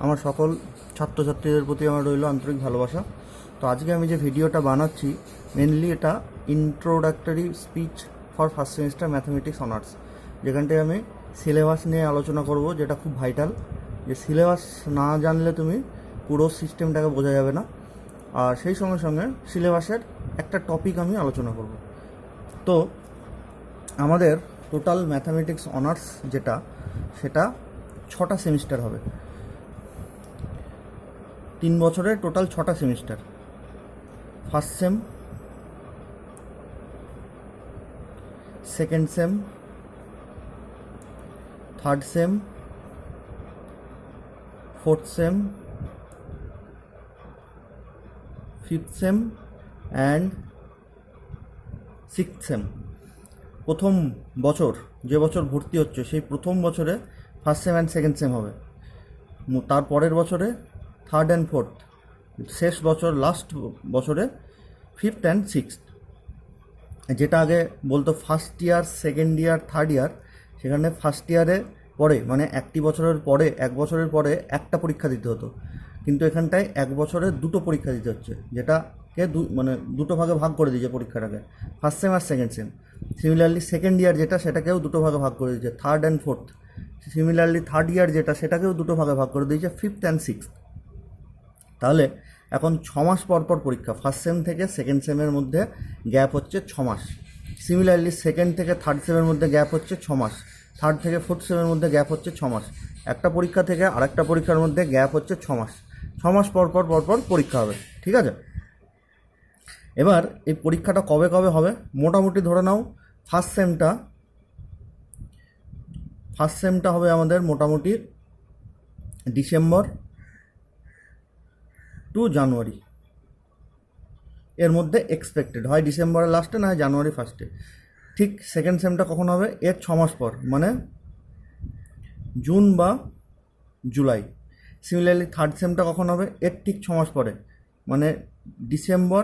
আমার সকল ছাত্রছাত্রীদের প্রতি আমার রইল আন্তরিক ভালোবাসা। তো আজকে আমি যে ভিডিওটা বানাচ্ছি মেনলি এটা introductory speech for first semester mathematics honours, যেখানটায় আমি সিলেবাস নিয়ে আলোচনা করব, যেটা খুব ভাইটাল। যে সিলেবাস না জানলে তুমি পুরো সিস্টেমটাকে বোঝা যাবে না। আর সেই সঙ্গে সঙ্গে সিলেবাসের একটা টপিক আমি আলোচনা করব। তো আমাদের টোটাল ম্যাথামেটিক্স অনার্স যেটা, সেটা 6টা সেমিস্টার হবে। 3 বছরের টোটাল 6টা semester. First sem, second sem, third sem, fourth sem, fifth sem and sixth sem. প্রথম বছর, যে বছর ভর্তি হচ্ছে, সেই প্রথম বছরে first sem and second sem হবে। তার পরের বছরে থার্ড অ্যান্ড ফোর্থ, শেষ বছর লাস্ট বছরে ফিফথ অ্যান্ড সিক্সথ। যেটা আগে বলতো first year, second year, third year, সেখানে ফার্স্ট ইয়ারে পরে মানে একটি বছরের পরে, এক বছরের পরে একটা পরীক্ষা দিতে হতো, কিন্তু এখানটায় এক বছরে দুটো পরীক্ষা দিতে হচ্ছে, যেটাকে দুটো ভাগে ভাগ করে দিয়েছে পরীক্ষাটাকে, ফার্স্ট সেম আর second sem. Similarly second year যেটা, সেটাকেও দুটো ভাগে ভাগ করে দিয়েছে, third and fourth. Similarly third year যেটা, সেটাকেও দুটো ভাগে ভাগ করে দিয়েছে, ফিফথ অ্যান্ড সিক্সথ। তাহলে এখন 6 মাস পর পর পরীক্ষা। ফার্স্ট সেম থেকে সেকেন্ড সেমের মধ্যে গ্যাপ হচ্ছে 6 মাস। সিমিলারলি সেকেন্ড থেকে থার্ড সেমের মধ্যে গ্যাপ হচ্ছে 6 মাস। থার্ড থেকে ফোর্থ সেমের মধ্যে গ্যাপ হচ্ছে 6 মাস। একটা পরীক্ষা থেকে আরেকটা পরীক্ষার মধ্যে গ্যাপ হচ্ছে 6 মাস। 6 মাস পর পর পরীক্ষা হবে, ঠিক আছে? এবার এই পরীক্ষাটা কবে কবে হবে মোটামুটি ধরে নাও। ফার্স্ট সেমটা হবে আমাদের মোটামুটি ডিসেম্বর টু জানুয়ারি এর মধ্যে এক্সপেক্টেড হয়, ডিসেম্বরের লাস্টে না হয় জানুয়ারি ফার্স্টে। ঠিক সেকেন্ড সেমটা কখন হবে? এর 6 মাস পর, মানে জুন বা জুলাই। সিমিলারলি থার্ড সেমটা কখন হবে? এর ঠিক 6 মাস পরে, মানে ডিসেম্বর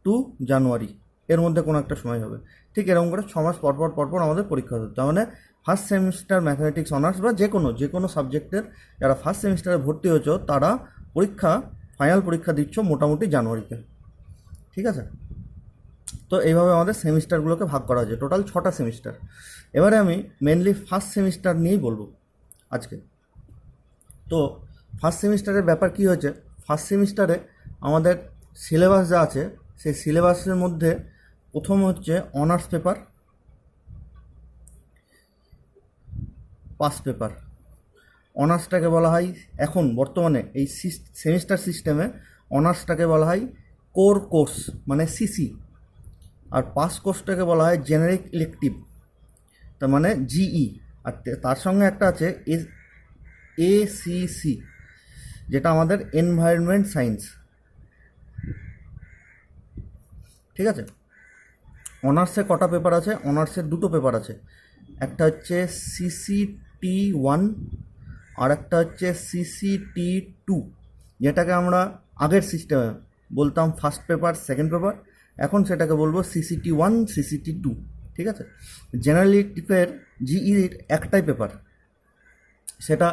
টু জানুয়ারি এর মধ্যে কোনো একটা সময় হবে। ঠিক এরকম করে 6 মাস পর পর আমাদের পরীক্ষা হতো। তার মানে ফার্স্ট সেমিস্টার ম্যাথামেটিক্স অনার্স বা যে কোনো সাবজেক্টের যারা ফার্স্ট সেমিস্টারে ভর্তি হয়েছো, তারা ফাইনাল পরীক্ষা দিচ্ছ মোটামুটি জানুয়ারিতে, ঠিক আছে? তো এইভাবে আমাদের সেমিস্টারগুলোকে ভাগ করা হয়েছে, টোটাল 6টা সেমিস্টার। এবারে আমি মেনলি ফার্স্ট সেমিস্টার নিয়েই বলবো আজকে। তো ফার্স্ট সেমিস্টারের ব্যাপার কী হয়েছে, ফার্স্ট সেমিস্টারে আমাদের সিলেবাস যা আছে, সেই সিলেবাসের মধ্যে প্রথম হচ্ছে অনার্স পেপার, পাস পেপার। অনার্সটাকে বলা হয় এখন বর্তমানে এই সেমিস্টার সিস্টেমে, অনার্সটাকে বলা হয় কোর কোর্স মানে সিসি, আর পাস কোর্সটাকে বলা হয় জেনারিক ইলেকটিভ, তার মানে জিই। আর তার সঙ্গে একটা আছে এসিসি, যেটা আমাদের এনভায়রনমেন্ট সায়েন্স, ঠিক আছে? অনার্সে কটা পেপার আছে? অনার্সের দুটো পেপার আছে, একটা হচ্ছে CCT1 আর একটা হচ্ছে CCT2, যেটাকে আমরা আগের সিস্টেমে বলতাম ফার্স্ট পেপার সেকেন্ড পেপার, এখন সেটাকে বলবো CCT1 CCT2, ঠিক আছে? জেনারেলিটিভের জিইর একটাই পেপার, সেটা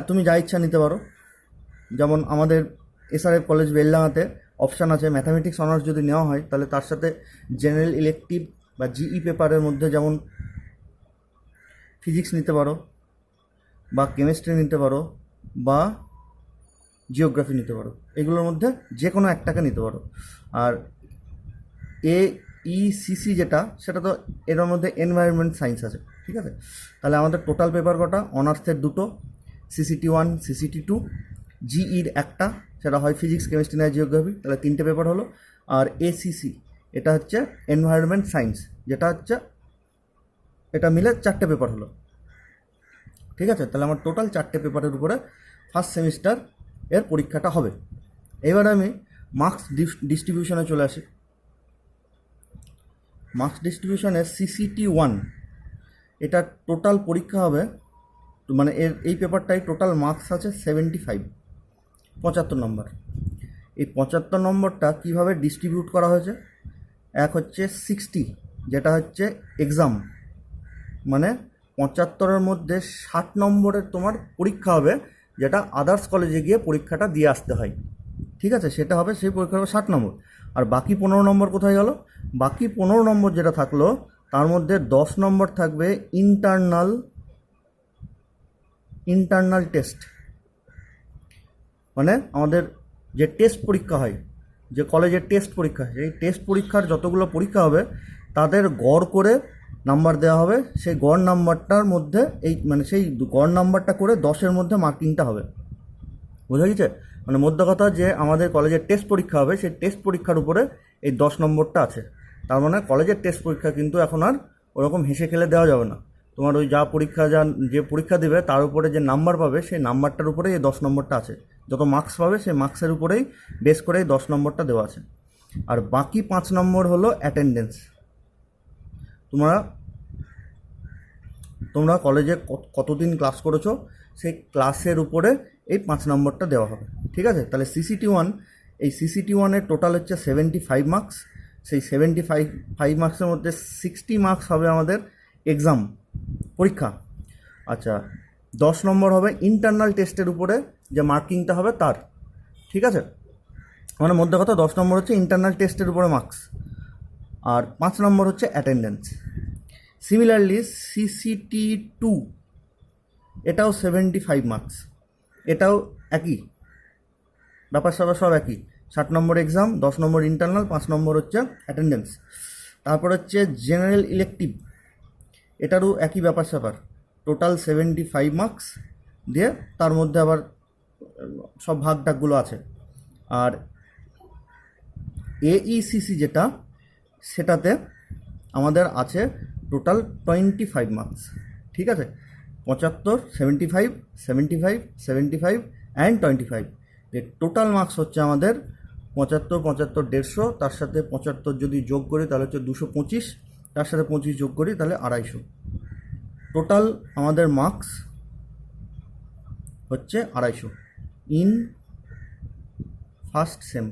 তুমি যা ইচ্ছা নিতে পারো। যেমন আমাদের SRF কলেজ বেলডাঙাতে অপশান আছে, ম্যাথামেটিক্স অনার্স যদি নেওয়া হয় তাহলে তার সাথে জেনারেল ইলেকটিভ বা জিই পেপারের মধ্যে যেমন ফিজিক্স নিতে পারো, বা কেমিস্ট্রি নিতে পারো, বা জিওগ্রাফি নিতে পারো। এগুলোর মধ্যে যে কোনো একটাকে নিতে পারো। আর AECC যেটা, সেটা তো এর মধ্যে এনভায়রনমেন্ট সায়েন্স আছে, ঠিক আছে? তাহলে আমাদের টোটাল পেপার কটা? অনার্সের দুটো, CCT1 CCT2, জিইর একটা, সেটা হয় ফিজিক্স কেমিস্ট্রি না জিওগ্রাফি, তাহলে 3টে পেপার হলো। আর ACC, এটা হচ্ছে এনভায়রনমেন্ট সায়েন্স, যেটা হচ্ছে এটা মিলে 4টে পেপার হলো, ঠিক আছে? তাহলে আমার টোটাল 4টে পেপারের উপরে ফার্স্ট সেমিস্টার এর পরীক্ষাটা হবে। এবার আমি মার্কস ডিস্ট্রিবিউশনে চলে আসি। মার্কস ডিস্ট্রিবিউশনে CCT1 এটা টোটাল পরীক্ষা হবে, মানে এই পেপারটাই টোটাল মার্কস আছে 75, 75 নম্বর। এই 75 নম্বরটা কীভাবে ডিস্ট্রিবিউট করা হয়েছে? এক হচ্ছে 60, যেটা হচ্ছে এক্সাম, মানে 75-এর মধ্যে 60 নম্বরের তোমার পরীক্ষা হবে, যেটা আদার্স কলেজে গিয়ে পরীক্ষাটা দিয়ে আসতে হয়, ঠিক আছে, সেটা হবে, সেই পরীক্ষা হবে 60 নম্বর। আর বাকি 15 নম্বর কোথায় গেল? বাকি 15 নম্বর যেটা থাকলো তার মধ্যে 10 নম্বর থাকবে ইন্টারনাল টেস্ট, মানে আমাদের যে টেস্ট পরীক্ষা হয়, যে কলেজের টেস্ট পরীক্ষা, সেই টেস্ট পরীক্ষার যতগুলো পরীক্ষা হবে তাদের গড় করে নাম্বার দেওয়া হবে। সেই গড় নাম্বারটার মধ্যে মানে সেই গড় নাম্বারটা করে 10-এর মধ্যে মার্কিংটা হবে। বোঝা গেছে? মানে মধ্য কথা যে আমাদের কলেজের টেস্ট পরীক্ষা হবে, সেই টেস্ট পরীক্ষার উপরে এই 10 নম্বরটা আছে। তার মানে কলেজের টেস্ট পরীক্ষা কিন্তু এখন আর ওরকম হেসে খেলে দেওয়া যাবে না। তোমার ওই যে পরীক্ষা দেবে তার উপরে যে নাম্বার পাবে সেই নাম্বারটার উপরেই এই 10 নম্বরটা আছে। যত মার্কস পাবে সেই মার্কসের উপরেই বেস করেই 10 নম্বরটা দেওয়া আছে। আর বাকি 5 নম্বর হলো অ্যাটেন্ডেন্স। তোমরা কলেজে কতদিন ক্লাস করেছো সেই ক্লাসের উপরে এই 5 নম্বরটা দেওয়া হবে, ঠিক আছে? তাহলে সিসিটি ওয়ানের টোটাল হচ্ছে 75 মার্কস। সেই 75 মার্কসের মধ্যে 60 মার্কস হবে আমাদের এক্সাম, পরীক্ষা। আচ্ছা, 10 নম্বর হবে ইন্টারনাল টেস্টের উপরে যে মার্কিংটা হবে তার, ঠিক আছে? মানে মধ্যে কথা 10 নম্বর হচ্ছে ইন্টারনাল টেস্টের উপরে মার্কস, আর 5 নম্বর হচ্ছে অ্যাটেন্ডেন্স। সিমিলারলি CCT2 এটাও 75 মার্কস, এটাও একই ব্যাপার স্যাপার, সব একই। 60 নম্বর এক্সাম, 10 নম্বর ইন্টারনাল, 5 নম্বর হচ্ছে অ্যাটেন্ডেন্স। তারপর হচ্ছে জেনারেল ইলেকটিভ, এটারও একই ব্যাপার স্যাপার, টোটাল 75 মার্কস দিয়ে তার মধ্যে আবার সব ভাগ টাগগুলো আছে। আর AECC যেটা, সেটাতে আমাদের আছে টোটাল 25 মার্কস, ঠিক আছে? 75, 75, 75, 75 অ্যান্ড 25। এর টোটাল মার্কস হচ্ছে আমাদের 75, 75, 150, তার সাথে 75 যদি যোগ করি তাহলে হচ্ছে 225, তার সাথে 25 যোগ করি তাহলে 250। টোটাল আমাদের মার্কস হচ্ছে 250 in first same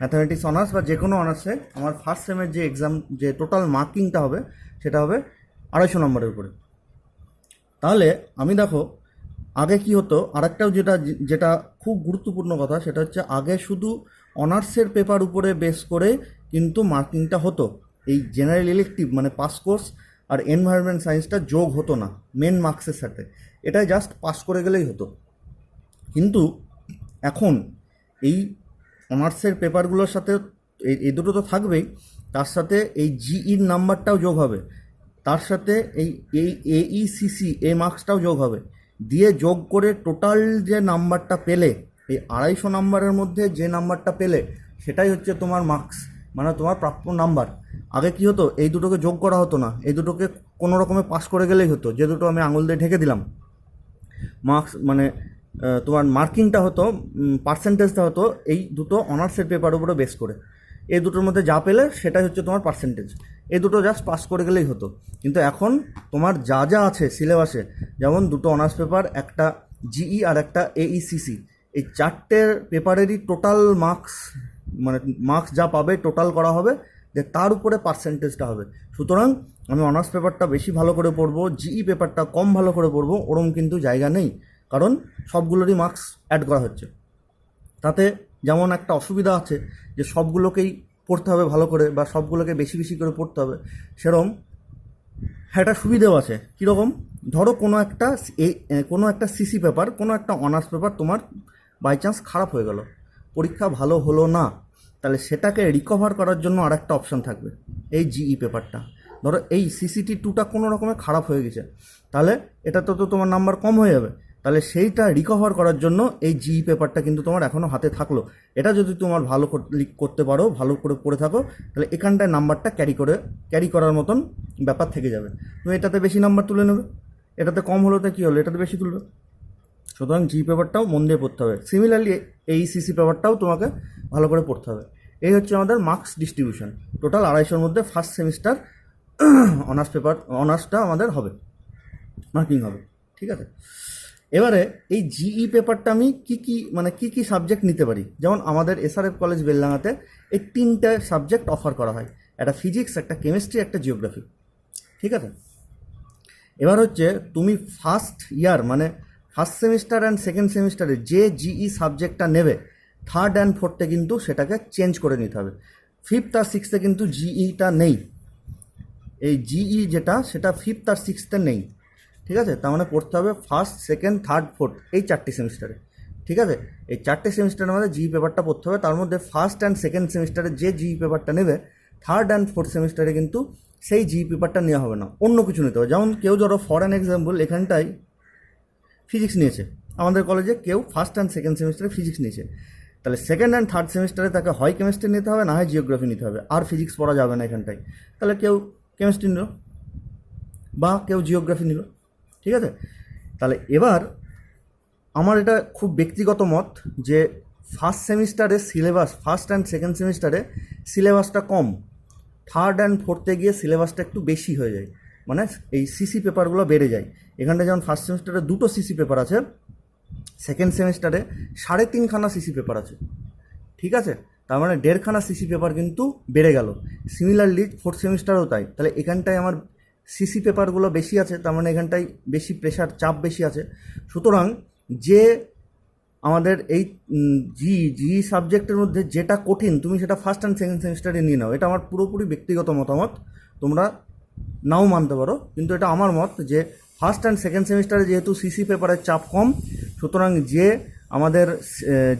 mathematics honours বা যে কোনো অনার্সে। আমার ফার্স্ট সেমের যে এক্সাম, যে টোটাল মার্কিংটা হবে সেটা হবে 250 নম্বরের উপরে। তাহলে আমি দেখো আগে কি হতো, আরেকটাও যেটা খুব গুরুত্বপূর্ণ কথা, সেটা হচ্ছে আগে শুধু অনার্সের পেপার উপরে বেস করে কিন্তু মার্কিংটা হতো। এই জেনারেল ইলেকটিভ মানে পাস কোর্স আর এনভায়রনমেন্ট সায়েন্সটা যোগ হতো না মেন মার্কসের সাথে, এটাই জাস্ট পাস করে গেলেই হতো। কিন্তু এখন এই অনার্সের পেপারগুলোর সাথে এই দুটো তো থাকবেই, তার সাথে এই জিইর নাম্বারটাও যোগ হবে, তার সাথে এই AECC এই মার্কসটাও যোগ হবে, দিয়ে যোগ করে টোটাল যে নাম্বারটা পেলে, এই 250 নাম্বারের মধ্যে যে নাম্বারটা পেলে সেটাই হচ্ছে তোমার মার্কস, মানে তোমার প্রাপ্য নাম্বার। আগে কি হতো, এই দুটোকে যোগ করা হতো না, এই দুটোকে কোনো রকমে পাস করে গেলেই হতো। যে দুটো আমি আঙুল দিয়ে ঢেকে দিলাম, মার্কস মানে তোমার মার্কিংটা হতো, পার্সেন্টেজটা হতো এই দুটো অনার্সের পেপার উপরে বেস করে। এই দুটোর মধ্যে যা পেলে সেটাই হচ্ছে তোমার পার্সেন্টেজ, এই দুটো জাস্ট পাস করে গেলেই হতো। কিন্তু এখন তোমার যা যা আছে সিলেবাসে, যেমন দুটো অনার্স পেপার, একটা জিই আর একটা AECC, এই 4টের পেপারেরই টোটাল মার্কস, মানে মার্কস যা পাবে টোটাল করা হবে, যে তার উপরে পার্সেন্টেজটা হবে। সুতরাং আমি অনার্স পেপারটা বেশি ভালো করে পড়বো, জিই পেপারটা কম ভালো করে পড়বো, ওরম কিন্তু জায়গা নেই, কারণ সবগুলোরই মার্কস অ্যাড করা হচ্ছে। তাতে যেমন একটা অসুবিধা আছে যে সবগুলোকেই পড়তে হবে ভালো করে, বা সবগুলোকে বেশি বেশি করে পড়তে হবে, সেরকম একটা সুবিধাও আছে। কীরকম? ধরো কোনো একটা সিসি পেপার, কোনো একটা অনার্স পেপার তোমার বাই চান্স খারাপ হয়ে গেল, পরীক্ষা ভালো হলো না, তাহলে সেটাকে রিকভার করার জন্য আর একটা অপশান থাকবে, এই জিই পেপারটা। ধরো এই CCT2টা কোনো রকমে খারাপ হয়ে গেছে, তাহলে এটা তো তোমার নাম্বার কম হয়ে যাবে, তাহলে সেইটা রিকভার করার জন্য এই জিই পেপারটা কিন্তু তোমার এখনও হাতে থাকলো। এটা যদি তোমার ভালো করতে পারো, ভালো করে পড়ে থাকো, তাহলে এখানটায় নাম্বারটা ক্যারি করার মতন ব্যাপার থেকে যাবে। তুমি এটাতে বেশি নাম্বার তুলে নেবে, এটাতে কম হলো তো কী হলো, এটাতে বেশি তুলবে। সুতরাং জিই পেপারটাও মন দিয়ে পড়তে হবে। সিমিলারলি AECC পেপারটাও তোমাকে ভালো করে পড়তে হবে। এই হচ্ছে আমাদের মার্কস ডিস্ট্রিবিউশন। টোটাল 250-র মধ্যে ফার্স্ট সেমিস্টার অনার্সটা আমাদের হবে, মার্কিং হবে, ঠিক আছে? এবারে এই জিই পেপারটা আমি কী কী সাবজেক্ট নিতে পারি, যেমন আমাদের SRF কলেজ বেলডাঙাতে এই 3টে সাবজেক্ট অফার করা হয়, একটা ফিজিক্স, একটা কেমিস্ট্রি, একটা জিওগ্রাফি, ঠিক আছে? এবার হচ্ছে তুমি ফার্স্ট ইয়ার মানে ফার্স্ট সেমিস্টার অ্যান্ড সেকেন্ড সেমিস্টারে যে জিই সাবজেক্টটা নেবে থার্ড অ্যান্ড ফোর্থে কিন্তু সেটাকে চেঞ্জ করে নিতে হবে। ফিফথ আর সিক্সথে কিন্তু জিইটা নেই, এই জিই যেটা সেটা ফিফথ আর সিক্সথে নেই, ঠিক আছে? তার মানে পড়তে হবে ফার্স্ট সেকেন্ড থার্ড ফোর্থ এই চারটি সেমিস্টারে, ঠিক আছে? এই চারটে সেমিস্টারের মধ্যে জিই পেপারটা পড়তে হবে। তার মধ্যে ফার্স্ট অ্যান্ড সেকেন্ড সেমিস্টারে যে জিই পেপারটা নেবে থার্ড অ্যান্ড ফোর্থ সেমিস্টারে কিন্তু সেই জিই পেপারটা নেওয়া হবে না, অন্য কিছু নিতে হবে। যেমন কেউ ধরো ফর অ্যান এক্সাম্পল এখানটায় ফিজিক্স নিয়েছে, আমাদের কলেজে কেউ ফার্স্ট অ্যান্ড সেকেন্ড সেমিস্টারে ফিজিক্স নিয়েছে, তাহলে সেকেন্ড অ্যান্ড থার্ড সেমিস্টারে তাকে হয় কেমিস্ট্রি নিতে হবে, না হয় জিওগ্রাফি নিতে হবে, আর ফিজিক্স পড়া যাবে না এখানটায়। তাহলে কেউ কেমিস্ট্রি নিল বা কেউ জিওগ্রাফি নিল, ঠিক আছে? তাহলে এবার আমার এটা খুব ব্যক্তিগত মত যে ফার্স্ট সেমিস্টারে সিলেবাস, ফার্স্ট অ্যান্ড সেকেন্ড সেমিস্টারে সিলেবাসটা কম, থার্ড অ্যান্ড ফোর্থে গিয়ে সিলেবাসটা একটু বেশি হয়ে যায়, মানে এই সিসি পেপারগুলো বেড়ে যায়। এখানটা যেমন ফার্স্ট সেমিস্টারে 2টো সিসি পেপার আছে, সেকেন্ড সেমিস্টারে 3.5খানা সিসি পেপার আছে, ঠিক আছে? তার মানে 1.5খানা সিসি পেপার কিন্তু বেড়ে গেল। সিমিলারলি ফোর্থ সেমিস্টারও তাই। তাহলে এখানটায় আমার সিসি পেপারগুলো বেশি আছে, তার মানে এখানটায় বেশি প্রেশার, চাপ বেশি আছে। সুতরাং যে আমাদের এই জি সাবজেক্টের মধ্যে যেটা কঠিন তুমি সেটা ফার্স্ট অ্যান্ড সেকেন্ড সেমিস্টারে নিয়ে নাও। এটা আমার পুরোপুরি ব্যক্তিগত মতামত, তোমরা নাও মানতে পারো, কিন্তু এটা আমার মত যে ফার্স্ট অ্যান্ড সেকেন্ড সেমিস্টারে যেহেতু সিসি পেপারের চাপ কম, সুতরাং যে আমাদের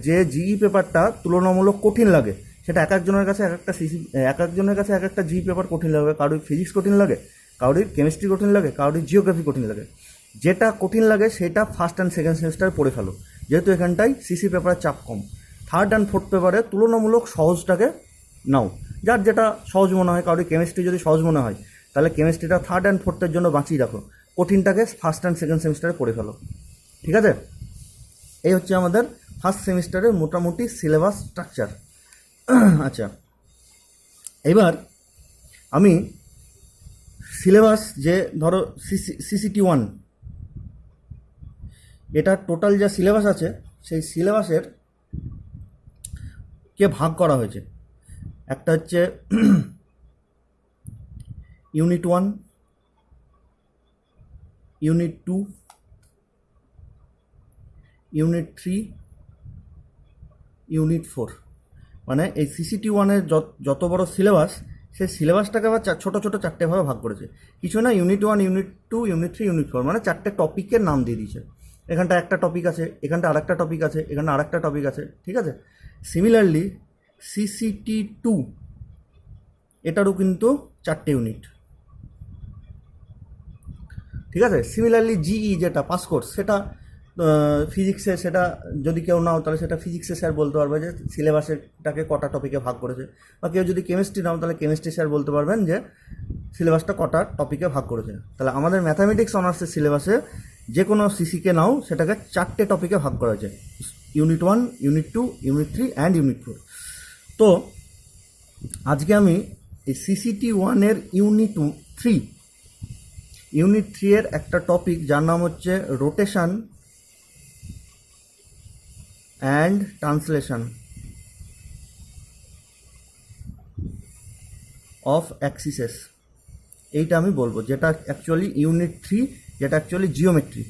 যে জিই পেপারটা তুলনামূলক কঠিন লাগে সেটা এক একজনের কাছে এক একজনের কাছে এক একটা জিই পেপার কঠিন লাগবে। কারোর ফিজিক্স কঠিন লাগে, কারোর কেমিস্ট্রি কঠিন লাগে, কারোর জিওগ্রাফি কঠিন লাগে। যেটা কঠিন লাগে সেটা ফার্স্ট অ্যান্ড সেকেন্ড সেমিস্টারে পড়ে ফেলো, যেহেতু এখানটায় সিসি পেপারের চাপ কম। থার্ড অ্যান্ড ফোর্থ পেপারে তুলনামূলক সহজটাকে নাও, যার যেটা সহজ মনে হয়। কারোর কেমিস্ট্রি যদি সহজ মনে হয় তাহলে কেমিস্ট্রিটা থার্ড অ্যান্ড ফোর্থের জন্য বাঁচিয়ে রাখো, কঠিনটাকে ফার্স্ট অ্যান্ড সেকেন্ড সেমিস্টারে পড়ে ফেলো, ঠিক আছে? এই হচ্ছে আমাদের ফার্স্ট সেমিস্টারের মোটামুটি সিলেবাস স্ট্রাকচার। আচ্ছা, এবার আমি সিলেবাস যে ধরো সিসিটি 1, এটা টোটাল যা সিলেবাস আছে সেই সিলেবাসের কে ভাগ করা হয়েছে। একটা হচ্ছে ইউনিট 1, ইউনিট 2, ইউনিট 3, ইউনিট 4। মানে এই সিসিটি 1-এর যত বড় সিলেবাস, সেই সিলেবাসটাকে আবার ছোটো ছোটো চারটে ভাবে ভাগ করেছে। কিছু না, ইউনিট 1, ইউনিট 2, ইউনিট 3, ইউনিট 4, মানে চারটে টপিকের নাম দিয়ে দিয়েছে। এখানটা একটা টপিক আছে, এখানটা আরেকটা টপিক আছে, এখানে আরেকটা টপিক আছে, ঠিক আছে? সিমিলারলি সিসিটি 2 এটারও কিন্তু 4টে ইউনিট, ঠিক আছে? সিমিলারলি জিই যেটা পাস কোর্স, সেটা ফিজিক্সে, সেটা যদি কেউ নাও তাহলে সেটা ফিজিক্সে স্যার বলতে পারবে যে সিলেবাসটাকে কটা টপিকে ভাগ করেছে। বা কেউ যদি কেমিস্ট্রি নাও তাহলে কেমিস্ট্রি স্যার বলতে পারবেন যে সিলেবাসটা কটা টপিকে ভাগ করেছে। তাহলে আমাদের ম্যাথামেটিক্স অনার্সের সিলেবাসে যে কোনো সিসিকে নাও সেটাকে 4টে টপিকে ভাগ করা হয়েছে, unit 1, unit 2, unit 3 and unit 4। তো আজকে আমি এই সিসিটি 1-এর ইউনিট 3-এর একটা টপিক যার নাম হচ্ছে রোটেশন অ্যান্ড ট্রান্সলেশন অফ অ্যাক্সিসেস, এইটা আমি বলবো, যেটা অ্যাকচুয়ালি ইউনিট 3, যেটা অ্যাকচুয়ালি জিওমেট্রি।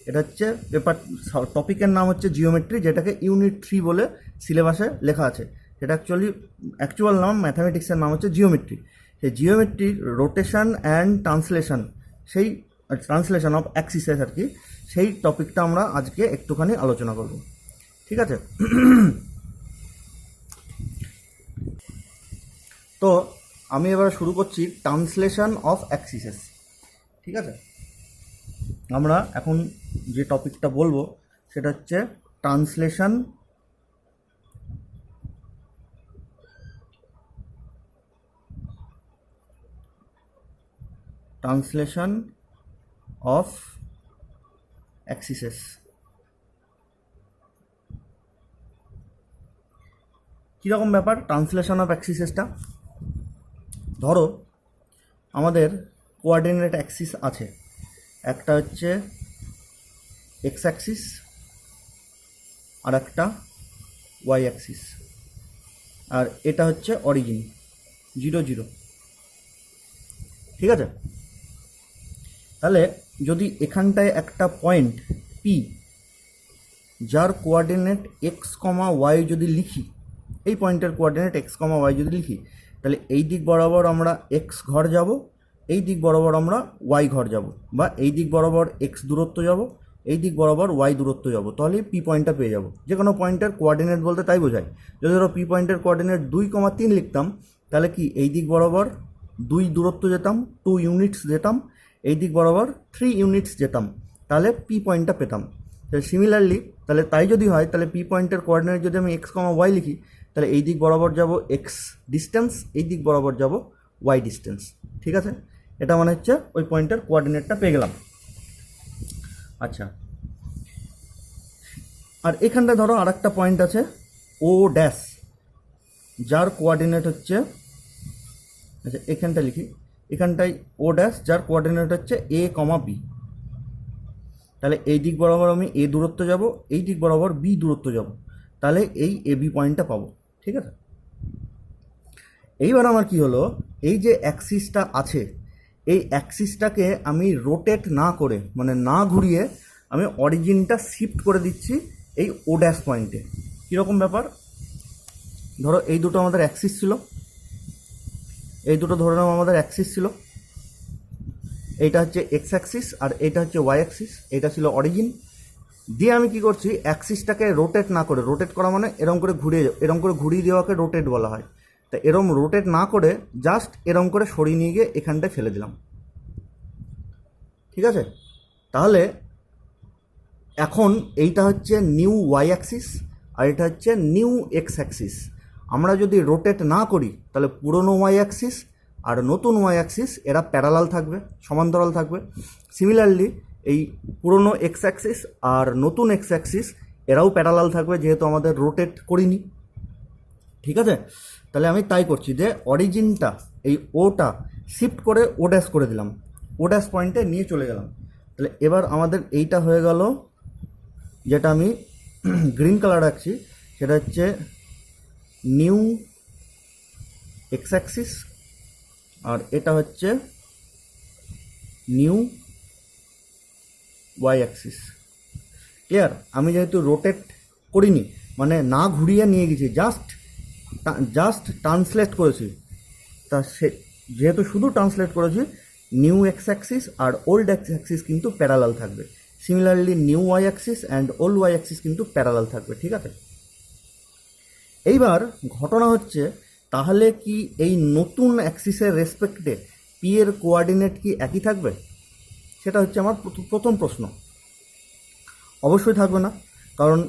এটা হচ্ছে পেপার, টপিকের নাম হচ্ছে জিওমেট্রি, যেটাকে ইউনিট 3 বলে সিলেবাসে লেখা আছে। সেটা অ্যাকচুয়াল নাম, ম্যাথামেটিক্সের নাম হচ্ছে জিওমেট্রি। সেই জিওমেট্রির রোটেশন অ্যান্ড ট্রান্সলেশন, সেই ট্রান্সলেশন অফ অ্যাক্সিসেস আর কি, সেই টপিকটা আমরা আজকে একটুখানি আলোচনা করব, ঠিক আছে? তো আমি এবার শুরু করছি ট্রান্সলেশন অফ অ্যাক্সিসেস, ঠিক আছে? আমরা এখন যে টপিকটা বলবো সেটা হচ্ছে ট্রান্সলেশন অফ অ্যাক্সিসেস। কীরকম ব্যাপার ট্রান্সলেশন অফ অ্যাক্সিসেসটা? ধরো আমাদের কোঅর্ডিনেট অ্যাক্সিস আছে, একটা হচ্ছে এক্স অ্যাক্সিস আর একটা ওয়াই অ্যাক্সিস, আর এটা হচ্ছে অরিজিন 0, 0, ঠিক আছে? তাহলে যদি এখানটায় একটা পয়েন্ট পি যার কোয়ার্ডিনেট এক্স কমা ওয়াই যদি লিখি, এই পয়েন্টের কোয়ার্ডিনেট এক্স কমা ওয়াই যদি লিখি, তাহলে এই দিক বরাবর আমরা এক্স ঘর যাব, এই দিক বরাবর আমরা ওয়াই ঘর যাব, বা এই দিক বরাবর এক্স দূরত্ব যাব, এই দিক বরাবর ওয়াই দূরত্ব যাব, তাহলে পি পয়েন্টটা পেয়ে যাব। যে কোনো পয়েন্টের কোয়ার্ডিনেট বলতে তাই বোঝায়। যদি ধরো পি পয়েন্টের কোয়ার্ডিনেট 2,3 লিখতাম, তাহলে কি এই দিক বরাবর 2 দূরত্ব যেতাম, 2 ইউনিটস যেতাম, এই দিক বরাবর 3 ইউনিটস যেতাম, তাহলে পি পয়েন্টটা পেতাম। সিমিলারলি তাহলে তাই যদি হয়, তাহলে পি পয়েন্টের কোঅর্ডিনেট যদি আমি এক্স কমা ওয়াই লিখি, তাহলে এই দিক বরাবর যাব এক্স ডিস্টেন্স, এই দিক বরাবর যাব ওয়াই ডিস্টেন্স। ঠিক আছে, এটা মানে হচ্ছে ওই পয়েন্টের কোঅর্ডিনেটটা পেয়ে গেলাম। আচ্ছা, আর এখানটা ধরো আর একটা পয়েন্ট আছে ও ড্যাশ, যার কোঅর্ডিনেট হচ্ছে, আচ্ছা এখানটা লিখি, এখানটায় ও ড্যাশ যার কোঅর্ডিনেট হচ্ছে এ কমা বি। তাহলে এই দিক বরাবর আমি এ দূরত্ব যাব, এই দিক বরাবর বি দূরত্ব যাব, তাহলে এই এ বি পয়েন্টটা পাবো। ঠিক আছে, এইবার আমার কি হলো, এই যে অ্যাক্সিসটা আছে, এই অ্যাক্সিসটাকে আমি রোটেট না করে, মানে না ঘুরিয়ে, আমি অরিজিনটা শিফট করে দিচ্ছি এই ও ড্যাশ পয়েন্টে। কীরকম ব্যাপার, ধরো এই দুটো আমাদের অ্যাক্সিস ছিল, এই দুটো ধরে নাও আমাদের অ্যাক্সিস ছিল, এইটা হচ্ছে এক্স অ্যাক্সিস আর এটা হচ্ছে ওয়াই অ্যাক্সিস, এটা ছিল অরিজিন। দিয়ে আমি কি করছি, অ্যাক্সিসটাকে রোটেট না করে, রোটেট করা মানে এরম করে ঘুরিয়ে দেওয়াকে রোটেট বলা হয়। তা এরম রোটেট না করে জাস্ট এরম করে সরিয়ে নিয়ে গিয়ে এখানটায় ফেলে দিলাম। ঠিক আছে, তাহলে এখন এইটা হচ্ছে নিউ ওয়াই অ্যাক্সিস আর এটা হচ্ছে নিউ এক্স অ্যাক্সিস। আমরা যদি রোটেট না করি, তাহলে পুরনো ওয়াই অ্যাক্সিস আর নতুন ওয়াই অ্যাক্সিস এরা প্যারালাল থাকবে, সমান্তরাল থাকবে। সিমিলারলি এই পুরনো এক্স অ্যাক্সিস আর নতুন এক্স অ্যাক্সিস এরাও প্যারালাল থাকবে, যেহেতু আমাদের রোটেট করিনি। ঠিক আছে, তাহলে আমি তাই করছি যে অরিজিনটা এই ওটা শিফট করে ও ড্যাশ করে দিলাম, ও ড্যাশ পয়েন্টে নিয়ে চলে গেলাম। তাহলে এবার আমাদের এইটা হয়ে গেল, যেটা আমি গ্রিন কালার রাখছি, সেটা হচ্ছে নিউ এক্স অ্যাক্সিস আর এটা হচ্ছে নিউ ওয়াই অ্যাক্সিস। ক্লিয়ার, আমি যেহেতু রোটেট করিনি, মানে না ঘুরিয়ে নিয়ে গেছি, জাস্ট ট্রান্সলেট করেছি, তা সে যেহেতু শুধু ট্রান্সলেট করেছি, নিউ এক্স অ্যাক্সিস আর ওল্ড এক্স অ্যাক্সিস কিন্তু প্যারালাল থাকবে। Similarly new y axis and old y axis কিন্তু প্যারালাল থাকবে। ঠিক আছে, এইবার ঘটনা হচ্ছে, তাহলে কি এই নতুন অ্যাক্সিসের রেসপেক্টে পি এর কোঅর্ডিনেট কি একই থাকবে? সেটা হচ্ছে আমার প্রথম প্রশ্ন। অবশ্যই থাকবে না, কারণ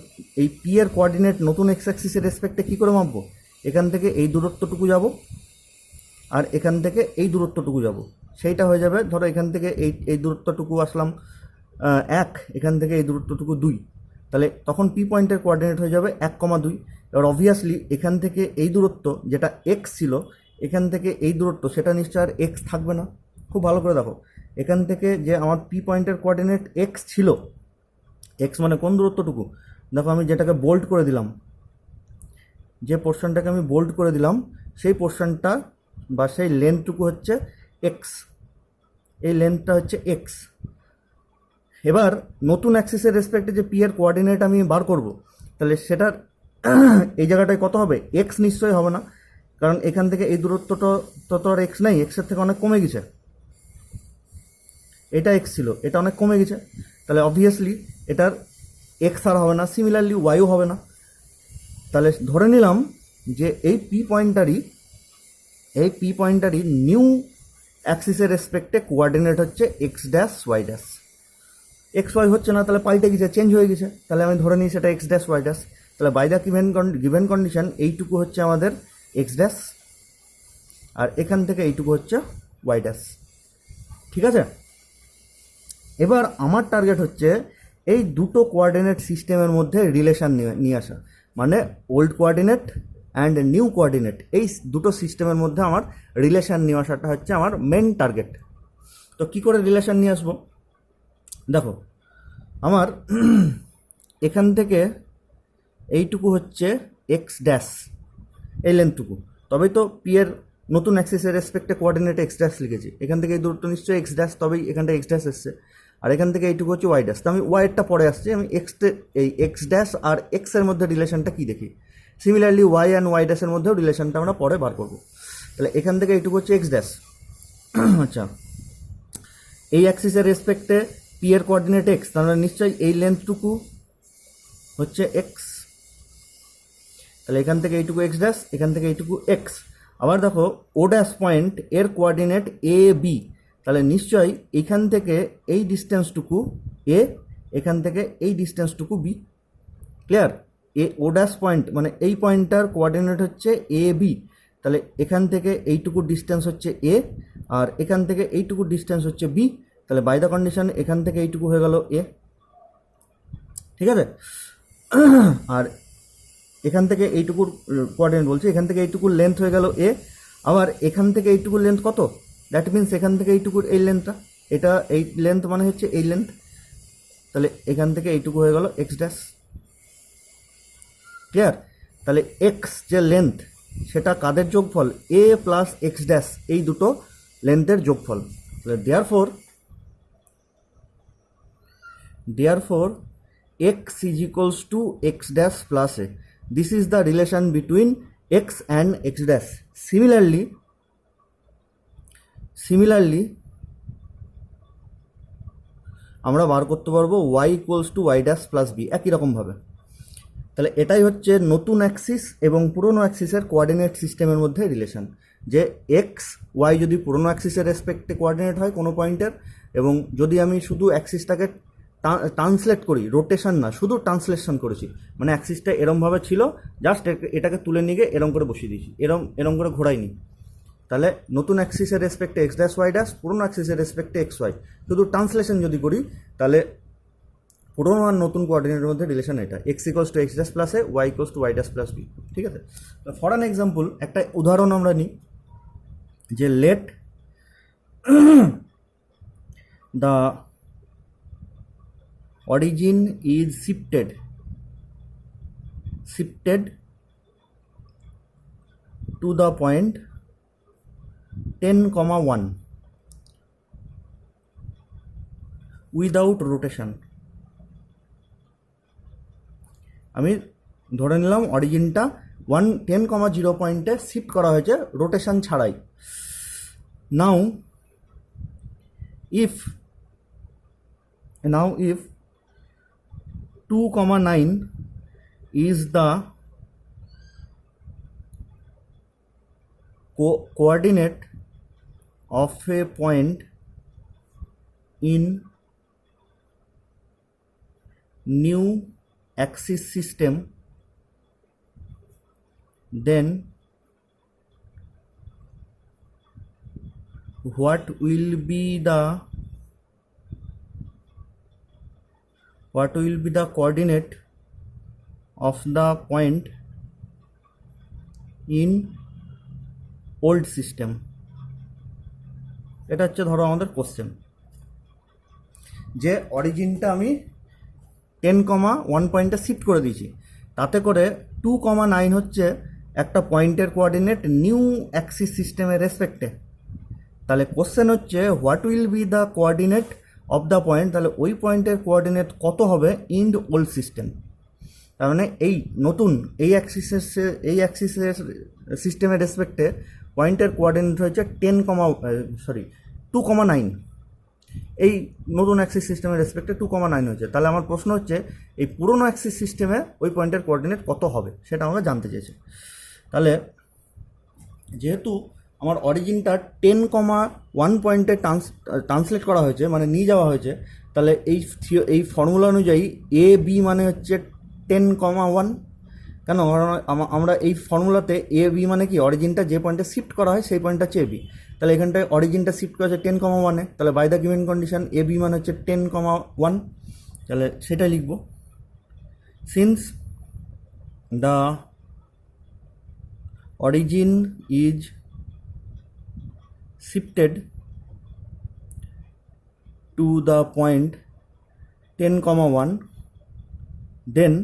এই পি এর কোঅর্ডিনেট নতুন এক্স অ্যাক্সিসের রেসপেক্টে কী করে মাপবো? এখান থেকে এই দূরত্বটুকু যাব আর এখান থেকে এই দূরত্বটুকু যাব, সেইটা হয়ে যাবে, ধরো এখান থেকে এই দূরত্বটুকু আসলাম 1, এখান থেকে এই দূরত্বটুকু 2, তাহলে তখন পি পয়েন্টের কোঅর্ডিনেট হয়ে যাবে 1,2। এবার অবভিয়াসলি এখান থেকে এই দূরত্ব যেটা এক্স ছিল, এখান থেকে এই দূরত্ব সেটা নিশ্চয় আর এক্স থাকবে না। খুব ভালো করে দেখো, এখান থেকে যে আমার পি পয়েন্টের কোঅর্ডিনেট এক্স ছিল, এক্স মানে কোন দূরত্বটুকু, দেখো আমি যেটাকে বোল্ড করে দিলাম, যে পোর্শনটাকে আমি বোল্ড করে দিলাম, সেই পোর্শনটা বা সেই লেন্থটুকু হচ্ছে এক্স, এই লেন্থটা হচ্ছে এক্স। এবার নতুন অ্যাক্সিসের রেসপেক্টে যে পি এর কোঅর্ডিনেট আমি বার করব, তাহলে সেটার এই জায়গাটায় কত হবে? এক্স নিশ্চয়ই হবে না, কারণ এখান থেকে এই দূরত্বটা তত আর এক্স নেই, এক্সের থেকে অনেক কমে গেছে। এটা এক্স ছিল, এটা অনেক কমে গেছে, তাহলে অবভিয়াসলি এটার এক্স আর হবে না, সিমিলারলি ওয়াইও হবে না। তাহলে ধরে নিলাম যে এই পি পয়েন্টারই নিউ অ্যাক্সিসের রেসপেক্টে কোঅর্ডিনেট হচ্ছে x dash y dash. X y হচ্ছে না, তাহলে পাল্টে গেছে, চেঞ্জ হয়ে গেছে, তাহলে আমি ধরে নিই সেটা এক্স ড্যাশ ওয়াই ড্যাশ। তাহলে বাই দ্য গিভেন কন্ডিশন এইটুকু হচ্ছে আমাদের এক্স ড্যাশ আর এখান থেকে এইটুকু হচ্ছে ওয়াই ড্যাশ। ঠিক আছে, এবার আমার টার্গেট হচ্ছে এই দুটো কোঅর্ডিনেট সিস্টেমের মধ্যে রিলেশান নিয়ে আসা, মানে old coordinate and new coordinate, এই দুটো সিস্টেমের মধ্যে আমার রিলেশান নিয়ে আসাটা হচ্ছে আমার মেন টার্গেট। তো কী করে রিলেশান নিয়ে আসবো? দেখো, আমার এখান থেকে এইটুকু হচ্ছে এক্স ড্যাশ, এই লেন্থটুকু, তবেই তো পি এর নতুন অ্যাক্সিসের রেসপেক্টে কোঅর্ডিনেট এক্স ড্যাশ লিখেছি, এখান থেকে এই দূরত্ব নিশ্চয়ই এক্স ড্যাশ, তবেই এখানটা এক্স ড্যাশ এসছে, আর এখান থেকে এইটুকু হচ্ছে ওয়াই ড্যাশ। তো আমি ওয়াইয়েরটা পরে আসছি, আমি এই এক্স ড্যাশ আর এক্সের মধ্যে রিলেশনটা কী দেখি। সিমিলারলি ওয়াই অ্যান্ড ওয়াই ড্যাশের মধ্যেও রিলেশনটা আমরা পরে বার করবো। তাহলে এখান থেকে এইটুকু হচ্ছে এক্স ড্যাশ। আচ্ছা, এই অ্যাক্সিসের রেসপেক্টে পি এর কোঅর্ডিনেট এক্স, তাহলে নিশ্চয়ই এই লেন্থটুকু হচ্ছে এক্স। তাহলে এখান থেকে এইটুকু এক্স ড্যাশ, এখান থেকে এইটুকু এক্স। আবার দেখো ও ড্যাশ পয়েন্ট এর কোঅর্ডিনেট এ বি, তাহলে নিশ্চয়ই এইখান থেকে এই ডিস্টেন্সটুকু এ, এখান থেকে এই ডিস্টেন্সটুকু বি। ক্লিয়ার? ও ড্যাশ পয়েন্ট মানে এই পয়েন্টটার কোঅর্ডিনেট হচ্ছে এ বি, তাহলে এখান থেকে এইটুকু ডিস্টেন্স হচ্ছে এ, আর এখান থেকে এইটুকু ডিস্টেন্স হচ্ছে বি। তাহলে বাই দ্য কন্ডিশন এখান থেকে এইটুকু হয়ে গেল এ, ঠিক আছে? আর এখান থেকে এইটুকুর কোঅর্ডিনেট বলছি, এখান থেকে এইটুকুর লেন্থ হয়ে গেল এ, আবার এখান থেকে এইটুকুর লেন্থ কত? দ্যাট মিনস এখান থেকে এইটুকুর এই লেন্থটা, এটা এই লেন্থ মানে হচ্ছে এই লেন্থ, তাহলে এখান থেকে এইটুকু হয়ে গেল এক্স ড্যাশ। ক্লিয়ার? তাহলে এক্স যে লেন্থ সেটা কাদের যোগফল? এ প্লাস এক্স ড্যাশ, এই দুটো লেন্থের যোগফল। তাহলে therefore x is equals to x dash plus a. This is the relation between x and x dash. Similarly আমরা বার করতে পারবো y equals to y dash plus b একই রকমভাবে। তাহলে এটাই হচ্ছে নতুন অ্যাক্সিস এবং পুরনো অ্যাক্সিসের কোঅর্ডিনেট সিস্টেমের মধ্যে রিলেশন, যে এক্স ওয়াই যদি পুরনো অ্যাক্সিসের রেসপেক্টে কোঅর্ডিনেট হয় কোনো পয়েন্টের, এবং যদি আমি শুধু অ্যাক্সিসটাকে ট্রান্সলেট করি, রোটেশন না, শুধু ট্রান্সলেশন করেছি, মানে অ্যাক্সিসটা এরমভাবে ছিল, জাস্ট এটাকে তুলে নিয়ে গিয়ে এরম করে বসিয়ে দিয়েছি, এরম করে ঘোরাইনি। তাহলে নতুন অ্যাক্সিসের রেসপেক্টে এক্স ড্যাশ ওয়াই ড্যাশ, পুরনো অ্যাক্সিসের রেসপেক্টে এক্স ওয়াই, শুধু ট্রান্সলেশন যদি করি তাহলে পুরনো আর নতুন কোঅর্ডিনেটের মধ্যে রিলেশন এটা, x equals to x dash plus a, y equals to y dash plus b. ঠিক আছে? ফর অ্যান এক্সাম্পল একটা উদাহরণ আমরা নিই, যে let the origin is shifted to the point 10,1 without rotation. আমি ধরে নিলাম অরিজিনটা 10,0 পয়েন্টে শিফট করা হয়েছে রোটেশন ছাড়াই। নাও if 2,9 is the coordinate of a point in new axis system, then what will be the coordinate of the point in old system? এটা হচ্ছে ধরো আমাদের কোশ্চেন, যে অরিজিনটা আমি 10,1 পয়েন্টে শিফট করে দিয়েছি, তাতে করে 2,9 হচ্ছে একটা পয়েন্টের কোঅর্ডিনেট নিউ অ্যাক্সিস সিস্টেমের রেসপেক্টে। তাহলে কোশ্চেন হচ্ছে what will be the coordinate of the point, তাহলে ওই পয়েন্টের কোঅর্ডিনেট কত হবে ইন দ্য ওল্ড সিস্টেম। তার মানে এই নতুন এই অ্যাক্সিসের সিস্টেমের রেসপেক্টে পয়েন্টের কোঅর্ডিনেট হচ্ছে 2,9, এই নতুন অ্যাক্সিস সিস্টেমের রেসপেক্টে 2,9 হয়েছে। তাহলে আমার প্রশ্ন হচ্ছে এই পুরনো অ্যাক্সিস সিস্টেমে ওই পয়েন্টের কোঅর্ডিনেট কত হবে সেটা আমরা জানতে চেয়েছি। তাহলে যেহেতু আমার অরিজিনটা 10,1 পয়েন্টে ট্রান্সলেট করা হয়েছে, মানে নিয়ে যাওয়া হয়েছে, তাহলে এই ফর্মুলা অনুযায়ী এ বি মানে হচ্ছে 10,1। কেন? আমরা এই ফর্মুলাতে এ বি মানে কি, অরিজিনটা যে পয়েন্টে শিফট করা হয় সেই পয়েন্টটা হচ্ছে এ বি। তাহলে এখানটায় অরিজিনটা শিফট করা হচ্ছে 10,1-এ, তাহলে by the given condition a b মানে হচ্ছে 10,1, তাহলে সেটাই লিখব। Since the origin is shifted to the point 10,1, then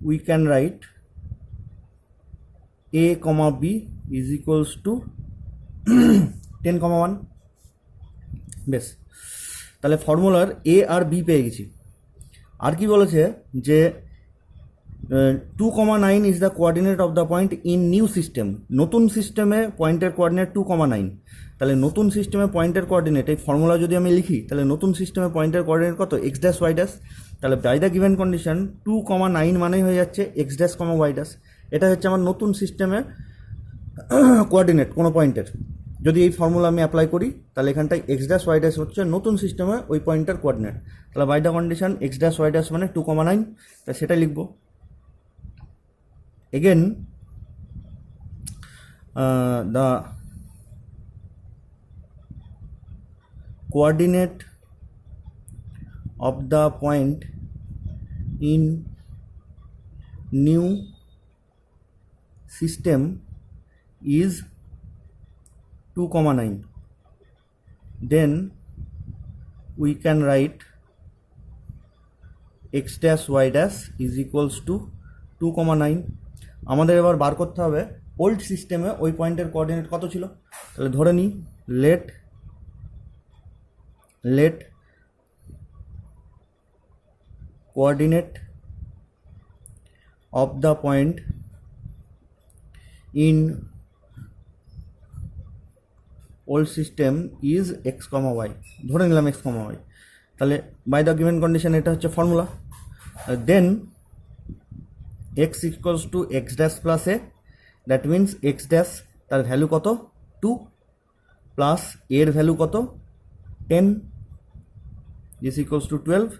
we can write a, b is equals two 10,1। বেশ, তাহলে ফর্মুলার এ আর বি পেয়ে গেছি। আর কি বলেছে যে 2,9 is the coordinate of the point in new system. নতুন সিস্টেমে পয়েন্টের কোঅর্ডিনেট 2,9। তাহলে নতুন সিস্টেমে পয়েন্টের কোঅর্ডিনেট, এই ফর্মুলা যদি আমি লিখি তাহলে নতুন সিস্টেমে পয়েন্টের কোঅর্ডিনেট কত, এক্স ড্যাশ ওয়াই ড্যাশ। তাহলে বাই দ্য গিভেন কন্ডিশন 2,9 মানেই হয়ে যাচ্ছে এক্স ড্যাশ কমা ওয়াই ড্যাশ। এটা হচ্ছে আমার নতুন সিস্টেমের কোঅর্ডিনেট কোনো পয়েন্টের। যদি এই ফর্মুলা আমি অ্যাপ্লাই করি তাহলে এখানটায় এক্স ড্যাশ ওয়াই ড্যাশ হচ্ছে নতুন সিস্টেমে ওই পয়েন্টের কোঅর্ডিনেট। তাহলে by the condition x dash y dash মানে 2,9, তাই সেটা লিখব। Again the coordinate of the point in new system is 2,9. Then we can write x dash y dash is equals to 2,9। আমাদের এবার বার করতে হবে ওল্ড সিস্টেমে ওই পয়েন্টের কোঅর্ডিনেট কত ছিল। তাহলে ধরে নিই let coordinate of the point in old system is x comma y. ধরে নিলাম এক্স কমা ওয়াই। তাহলে বাই দ্য গিভেন কন্ডিশন এটা হচ্ছে formula. Then x equals to x dash plus a, that means x dash তার value কত 2 plus এর value কত 10 is equals to 12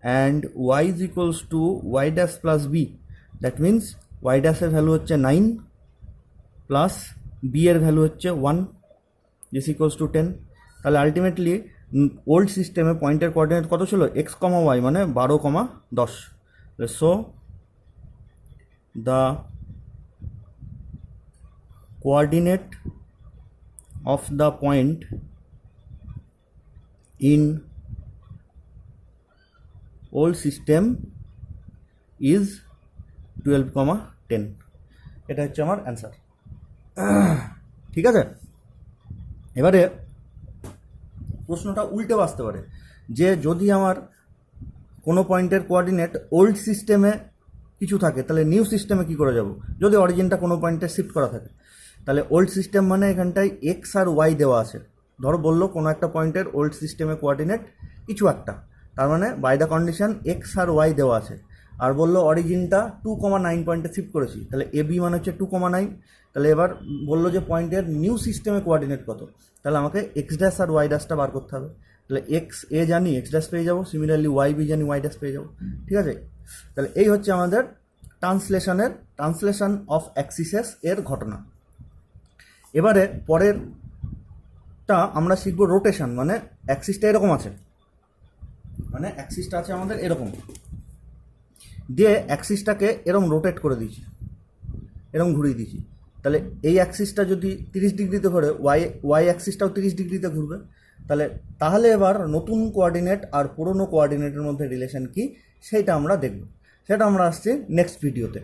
and y is equals to y dash plus b, that means y ড্যাশের value হচ্ছে 9 plus B এর value হচ্ছে 1 is equals two 10। তাহলে ultimately old সিস্টেমে পয়েন্টের কোঅর্ডিনেট কত ছিল, এক্স কমা ওয়াই মানে 12,10। So the coordinate of the point in old system is 12,10। এটা হচ্ছে আমার অ্যান্সার। ঠিক আছে, এবারে প্রশ্নটা উল্টে আসতে পারে যে যদি আমার কোনো পয়েন্টের কোঅর্ডিনেট ওল্ড সিস্টেমে কিছু থাকে তাহলে নিউ সিস্টেমে কী করে যাব। যদি অরিজিনটা কোনো পয়েন্টে শিফট করা থাকে তাহলে ওল্ড সিস্টেম মানে এখানটায় এক্স আর ওয়াই দেওয়া আছে। ধরো বললো কোনো একটা পয়েন্টের ওল্ড সিস্টেমে কোঅর্ডিনেট কিছু একটা, তার মানে বাই দ্য কন্ডিশন এক্স আর ওয়াই দেওয়া আছে। আর বললো অরিজিনটা 2,9 পয়েন্টে শিফট করেছি, তাহলে এ বি মানে হচ্ছে 2,9। তাহলে এবার বললো যে পয়েন্টের নিউ সিস্টেমে কোঅর্ডিনেট কত, তাহলে আমাকে এক্স ড্যাশ আর ওয়াই ড্যাশটা বার করতে হবে। তাহলে এক্স এ জানি এক্স ড্যাশ পেয়ে যাবো, সিমিলারলি ওয়াই বি জানি ওয়াই ড্যাশ পেয়ে যাবো। ঠিক আছে, তাহলে এই হচ্ছে আমাদের ট্রান্সলেশন অফ অ্যাক্সিসেস এর ঘটনা। এবারে পরেরটা আমরা শিখবো রোটেশন, মানে অ্যাক্সিসটা এরকম আছে, মানে অ্যাক্সিসটা আছে আমাদের এরকম দিয়ে অ্যাক্সিসটাকে এরকম রোটেট করে দিয়েছি, এরকম ঘুরিয়ে দিয়েছি। তাহলে এই অ্যাক্সিসটা যদি 30 ডিগ্রিতে ঘুরে ওয়াই অ্যাক্সিসটাও 30 ডিগ্রিতে ঘুরবে। তাহলে এবার নতুন কোঅর্ডিনেট আর পুরনো কোঅর্ডিনেটের মধ্যে রিলেশন কি সেইটা আমরা দেখব। সেটা আমরা আসছি নেক্সট ভিডিওতে।